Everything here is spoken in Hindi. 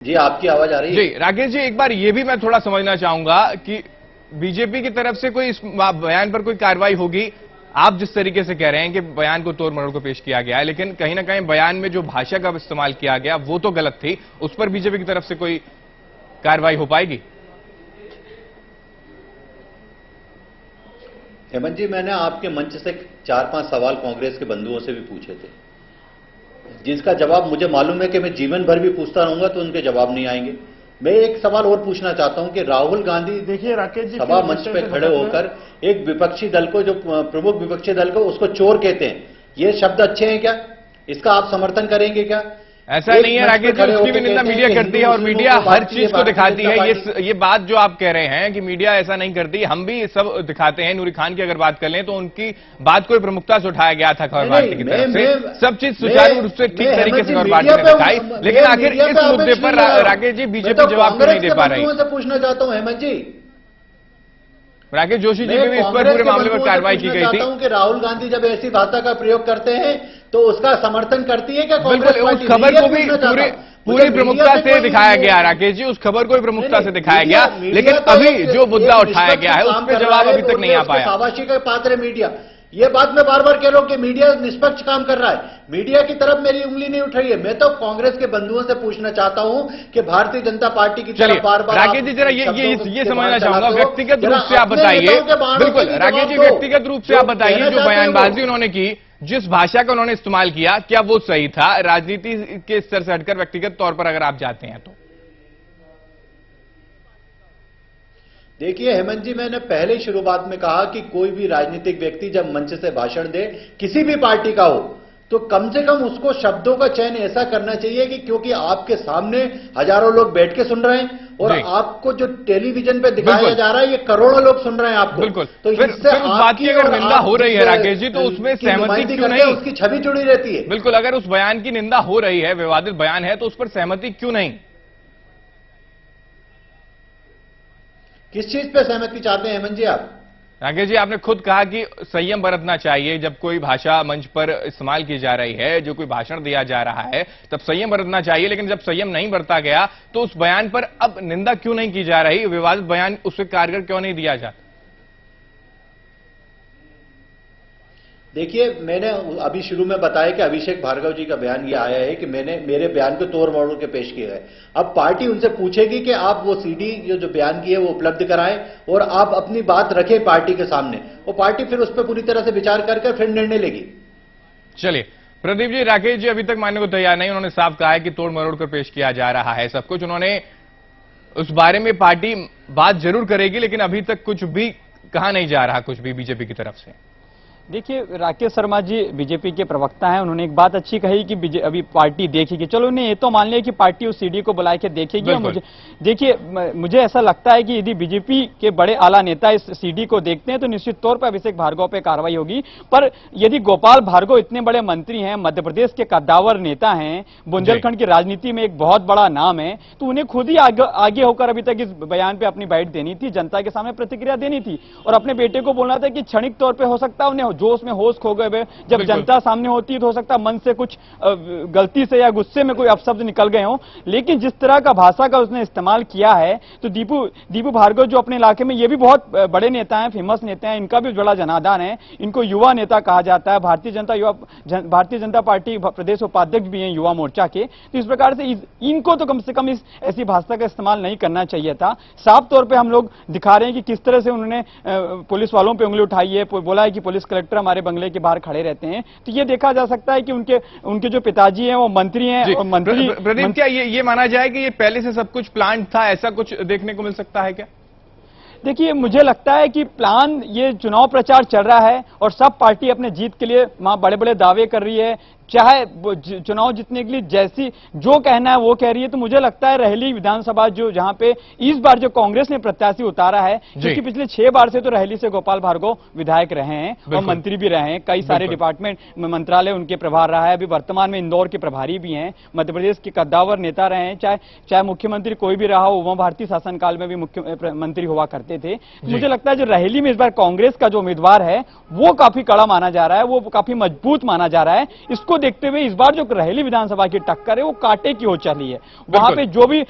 जी, आपकी आवाज आ रही है? जी राकेश जी, एक बार ये भी मैं थोड़ा समझना चाहूंगा कि बीजेपी की तरफ से कोई इस बयान पर कोई कार्रवाई होगी। आप जिस तरीके से कह रहे हैं कि बयान को तोड़ मरोड़ को पेश किया गया है, लेकिन कहीं ना कहीं बयान में जो भाषा का इस्तेमाल किया गया वो तो गलत थी, उस पर बीजेपी की तरफ से कोई कार्रवाई हो पाएगी? हेमंत जी, मैंने आपके मंच से 4-5 सवाल कांग्रेस के बंधुओं से भी पूछे थे, जिसका जवाब मुझे मालूम है कि मैं जीवन भर भी पूछता रहूंगा तो उनके जवाब नहीं आएंगे। मैं एक सवाल और पूछना चाहता हूं कि राहुल गांधी देखिए राकेश जी, सभा मंच पे खड़े होकर एक विपक्षी दल को, जो प्रमुख विपक्षी दल को, उसको चोर कहते हैं। ये शब्द अच्छे हैं क्या? इसका आप समर्थन करेंगे क्या? ऐसा नहीं है राकेश जी, उसकी भी निंदा मीडिया करती है और मीडिया हर चीज को दिखाती है। ये बात जो आप कह रहे हैं कि मीडिया ऐसा नहीं करती, हम भी सब दिखाते हैं। नूरी खान की अगर बात कर लें तो उनकी बात को प्रमुखता से उठाया गया था खबर भारती की तरफ से। सब चीज सुचारू रूप से ठीक तरीके से खबर भारती ने दिखाई, लेकिन आखिर इस मुद्दे पर राकेश जी बीजेपी जवाब क्यों नहीं दे पा रही? पूछना चाहता हूं हेमंत जी, राकेश जोशी जी भी इस पर पूरे मामले पर कार्रवाई की गई थी कि राहुल गांधी जब ऐसी भाषा का प्रयोग करते हैं तो उसका समर्थन करती है क्या कांग्रेस? उस खबर को भी पूरी प्रमुखता से दिखाया गया राकेश जी, उस खबर को भी प्रमुखता से दिखाया गया, लेकिन अभी जो मुद्दा उठाया गया है उस पर जवाब अभी तक नहीं आ पाया। शाबाशी का पात्र है मीडिया। ये बात मैं बार बार कह रहा हूं कि मीडिया निष्पक्ष काम कर रहा है, मीडिया की तरफ मेरी उंगली नहीं उठ रही है। मैं तो कांग्रेस के बंधुओं से पूछना चाहता हूं कि भारतीय जनता पार्टी की तरफ बार बार राकेश जी जरा ये समझना चाहूंगा, व्यक्तिगत रूप से आप बताइए। बिल्कुल राकेश जी, व्यक्तिगत रूप से आप बताइए, जो बयानबाजी उन्होंने की, जिस भाषा का उन्होंने इस्तेमाल किया, क्या वो सही था? राजनीति के स्तर से हटकर व्यक्तिगत तौर पर अगर आप जाते हैं तो देखिए हेमंत जी, मैंने पहले ही शुरुआत में कहा कि कोई भी राजनीतिक व्यक्ति जब मंच से भाषण दे, किसी भी पार्टी का हो, तो कम से कम उसको शब्दों का चयन ऐसा करना चाहिए कि क्योंकि आपके सामने हजारों लोग बैठ के सुन रहे हैं और आपको जो टेलीविजन पे दिखाया जा रहा है ये करोड़ों लोग सुन रहे हैं आपको। बिल्कुल, तो फिर उस बात की अगर निंदा हो रही है राकेश जी, तो उसमें सहमति क्यों नहीं? उसकी छवि जुड़ी रहती है। बिल्कुल, अगर उस बयान की निंदा हो रही है, विवादित बयान है, तो उस पर सहमति क्यों नहीं? किस चीज पे सहमति चाहते हैं हेमंत जी आप? राकेश जी, आपने खुद कहा कि संयम बरतना चाहिए जब कोई भाषा मंच पर इस्तेमाल की जा रही है, जो कोई भाषण दिया जा रहा है तब संयम बरतना चाहिए, लेकिन जब संयम नहीं बरता गया तो उस बयान पर अब निंदा क्यों नहीं की जा रही? विवादित बयान उससे कारगर क्यों नहीं दिया जाता? देखिए, मैंने अभी शुरू में बताया कि अभिषेक भार्गव जी का बयान ये आया है कि मैंने मेरे बयान को तोड़ मरोड़ के पेश किया है। अब पार्टी उनसे पूछेगी कि आप वो सीडी जो बयान की है वो उपलब्ध कराएं और आप अपनी बात रखें पार्टी के सामने, वो पार्टी फिर उस पर पूरी तरह से विचार करके फिर निर्णय लेगी। चलिए प्रदीप जी, राकेश जी अभी तक मानने को तैयार नहीं, उन्होंने साफ कहा है कि तोड़ मरोड़ कर पेश किया जा रहा है सब कुछ। उन्होंने उस बारे में पार्टी बात जरूर करेगी, लेकिन अभी तक कुछ भी कहा नहीं जा रहा, कुछ भी बीजेपी की तरफ से। देखिए राकेश शर्मा जी बीजेपी के प्रवक्ता हैं, उन्होंने एक बात अच्छी कही कि अभी पार्टी देखेगी। चलो उन्हें ये तो मान लिया कि पार्टी उस सीडी को बुला के देखेगी। मुझे ऐसा लगता है कि यदि बीजेपी के बड़े आला नेता इस सीडी को देखते हैं तो निश्चित तौर पर अभिषेक भार्गव पे कार्रवाई होगी। पर यदि गोपाल भार्गव इतने बड़े मंत्री हैं, मध्य प्रदेश के कद्दावर नेता हैं, बुंदेलखंड की राजनीति में एक बहुत बड़ा नाम है, तो उन्हें खुद ही आगे होकर अभी तक इस बयान पे अपनी बाइट देनी थी, जनता के सामने प्रतिक्रिया देनी थी और अपने बेटे को बोलना था कि क्षणिक तौर पर हो सकता है उन्हें जोश में होश खो गए, जब जनता सामने होती है तो हो सकता है मन से कुछ गलती से या गुस्से में कोई अपशब्द निकल गए हो, लेकिन जिस तरह का भाषा का उसने इस्तेमाल किया है तो दीपू भार्गव जो अपने इलाके में, ये भी बहुत बड़े नेता हैं, फेमस नेता हैं, इनका भी बड़ा जनाधार है, इनको युवा नेता कहा जाता है, भारतीय जनता पार्टी प्रदेश उपाध्यक्ष भी हैं युवा मोर्चा के। तो इस प्रकार से इनको तो कम से कम इस ऐसी भाषा का इस्तेमाल नहीं करना चाहिए था। साफ तौर पर हम लोग दिखा रहे हैं कि किस तरह से उन्होंने पुलिस वालों पर उंगली उठाई है, बोला है कि पुलिस कलेक्टर हमारे बंगले के बाहर खड़े रहते हैं। तो ये देखा जा सकता है कि उनके जो पिताजी हैं वो मंत्री हैं और मंत्री। प्रदीप, क्या ये माना जाए कि ये पहले से सब कुछ प्लान था, ऐसा कुछ देखने को मिल सकता है क्या? देखिए मुझे लगता है कि प्लान, ये चुनाव प्रचार चल रहा है और सब पार्टी अपने जीत के लिए वहां बड़े बड़े दावे कर रही है, चाहे चुनाव जीतने के लिए जैसी जो कहना है वो कह रही है। तो मुझे लगता है रहेली विधानसभा जहां पे इस बार जो कांग्रेस ने प्रत्याशी उतारा है, क्योंकि पिछले 6 बार से तो रहेली से गोपाल भार्गव विधायक रहे हैं और मंत्री भी रहे हैं, कई सारे डिपार्टमेंट मंत्रालय उनके प्रभार रहा है, अभी वर्तमान में इंदौर के प्रभारी भी हैं, मध्य प्रदेश के कद्दावर नेता रहे हैं, चाहे मुख्यमंत्री कोई भी रहा हो, उमा भारती शासनकाल में भी मुख्यमंत्री हुआ करते थे। मुझे लगता है जो रहेली में इस बार कांग्रेस का जो उम्मीदवार है वो काफी कड़ा माना जा रहा है, वो काफी मजबूत माना जा रहा है। इसको देखते हुए इस बार जो रहेली विधानसभा की टक्कर है वो कांटे की हो चली है। वहां पे जो भी